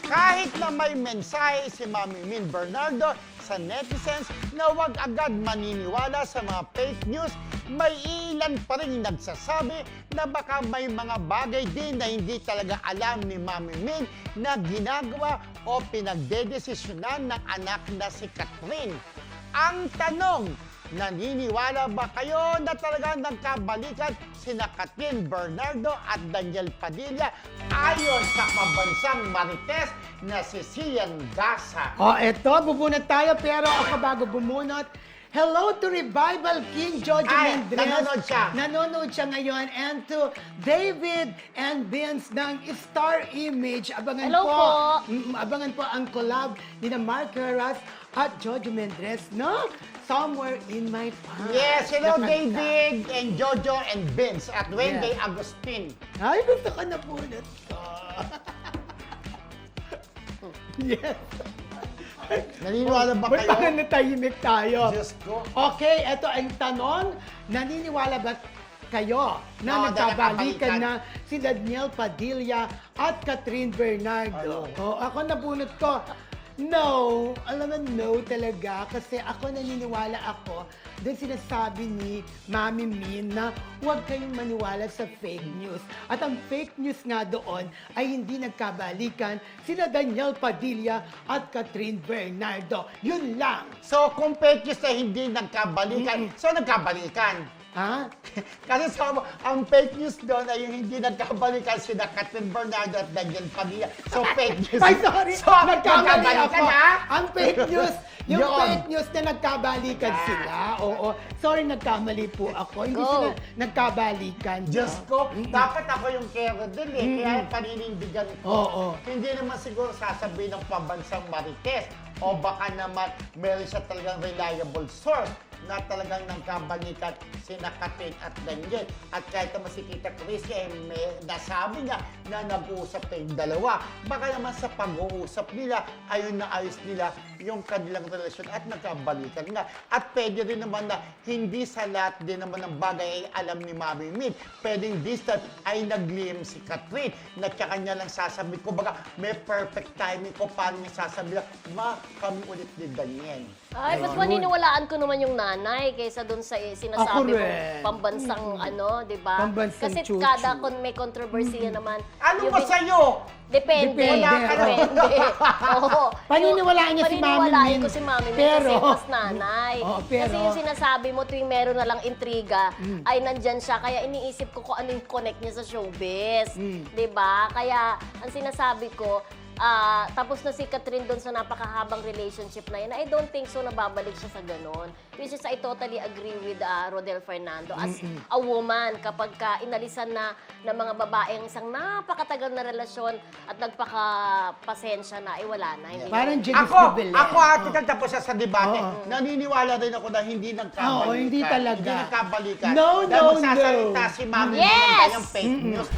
Kahit na may mensahe si Mami Min Bernardo sa netizens na huwag agad maniniwala sa mga fake news, may ilan pa rin nagsasabi na baka may mga bagay din na hindi talaga alam ni Mami Min na ginagawa o pinagdedesisyonan ng anak na si Catherine. Ang tanong, naniniwala ba kayo na talagang nagkabalikan sina Catherine Bernardo at Daniel Padilla ayon sa kabansang Marites na si Sian Gasa? Eto, bubunot tayo pero ako bago bumunot, hello to Revival King Jojo Mendres. Nanonood siya. Nanonood siya ngayon. And to David and Vince ng Star Image. Abangan Hello po. Abangan po ang collab ni na Mark Heras at Jojo Mendres, no? Somewhere in my heart. Yes, hello Na kanta. David and Jojo and Vince at Wendy Yes. Agustin. Ay, gusto ko na bunot ko. Yes. Naniniwala ba Ba't kayo? parang natahimik tayo? Diyos ko. Okay, eto ang tanong. Naniniwala ba kayo na Oo, nagkabalikan nakabalikan. na si Daniel Padilla at Catherine Bernardo? Ako nabunot ko. No, alam mo, no talaga. Kasi ako naniniwala ako doon sinasabi ni Mami Min na huwag kayong maniwala sa fake news. At ang fake news nga doon ay hindi nagkabalikan sina Daniel Padilla at Catherine Bernardo. Yun lang. So, kung fake news na hindi nagkabalikan, so nagkabalikan. Ha? Kasi ang fake news doon ay yung hindi nagkabalikan sina Catherine Bernardo at Daniel Padilla. So, fake news. Ay, sorry. So, Nagkamali nagkabalikan ako. ha? Ang fake news, yung Yun. fake news na nagkabalikan sila. Oo. Sorry, nagkamali po ako. Hindi Go. sila nagkabalikan. Diyos ko, dapat ako yung kero din eh. Kaya paninindigan ko. Oo. Hindi naman siguro sasabihin ng pambansang Marites. O baka naman meron siya talagang reliable source na talagang nagkabalikan sina Catherine at Daniel. At kahit naman si Tita Chris, may nasabi niya na nag-uusap kayong dalawa. Baka naman sa pag-uusap nila, ayun na ayos nila yung kanilang relasyon at nagkabalikan nga. At pwede rin naman na hindi sa lahat din naman ng bagay ay alam ni Mami Min. Pwedeng this time ay naglihim si Catherine na tsaka niya lang sasabi ko, baka may perfect timing ko paano niya sasabi lang, ma, kami ulit ni Daniel. Ay, mas paniniwalaan ko naman yung nanay kaysa dun sa Ako sinasabi mong rin. pambansang di ba? Pambansang Kasi chuchu. kada may kontrobersiya naman. Ano yung ba sa'yo? Depende. Depende. Depende. Oo. Paniniwalaan niya si Mami Paniniwalaan Min. ko si Mami Min Pero- kasi mas nanay. Oo, pero- Kasi yung sinasabi mo tuwing meron na lang intriga, ay nandyan siya. Kaya iniisip ko kung ano yung connect niya sa showbiz. Di ba? Kaya ang sinasabi ko, tapos na si Catherine doon sa napakahabang relationship na yun, I don't think so nababalik siya sa ganon. Which is, I totally agree with Rodel Fernando. As a woman, kapag ka inalisan na ng mga babaeng isang napakatagal na relasyon at nagpakapasensya na, ay wala na. Hindi Parang na. Janice Ako, Novelet. tika tapos sa debate, naniniwala rin ako na hindi nagkabalikan. Oo, hindi talaga. Hindi nagkabalikan. No, Dahil no, magsasalita no. si Mami Yes! Min ng fake news.